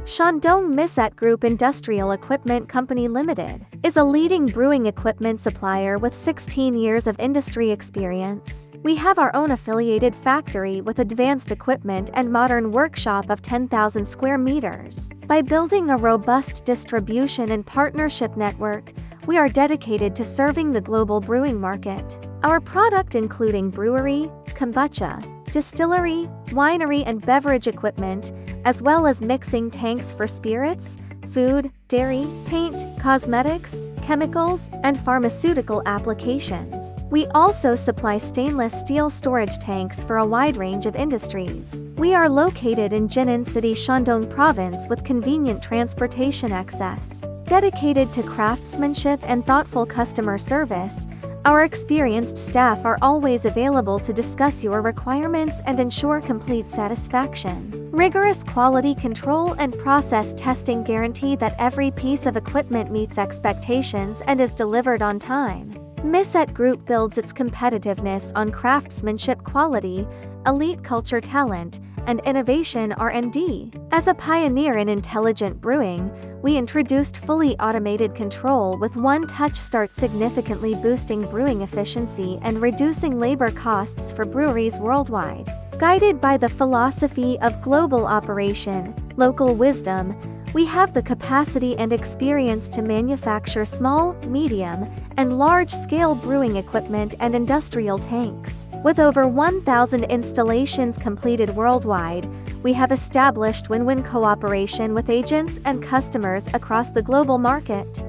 Shandong Micet Group Industrial Equipment Company Limited is a leading brewing equipment supplier with 16 years of industry experience. We have our own affiliated factory with advanced equipment and modern workshop of 10,000 square meters. By building a robust distribution and partnership network, we are dedicated to serving the global brewing market. Our product including brewery, kombucha, distillery, winery and beverage equipment, as well as mixing tanks for spirits, food, dairy, paint, cosmetics, chemicals, and pharmaceutical applications. We also supply stainless steel storage tanks for a wide range of industries. We are located in Jinan City, Shandong Province with convenient transportation access. Dedicated to craftsmanship and thoughtful customer service, our experienced staff are always available to discuss your requirements and ensure complete satisfaction. Rigorous quality control and process testing guarantee that every piece of equipment meets expectations and is delivered on time. Micet Group builds its competitiveness on craftsmanship quality, elite culture talent, and innovation R&D. As a pioneer in intelligent brewing, we introduced fully automated control with one-touch start, significantly boosting brewing efficiency and reducing labor costs for breweries worldwide. Guided by the philosophy of global operation, local wisdom, we have the capacity and experience to manufacture small, medium, and large-scale brewing equipment and industrial tanks. With over 1,000 installations completed worldwide, we have established win-win cooperation with agents and customers across the global market.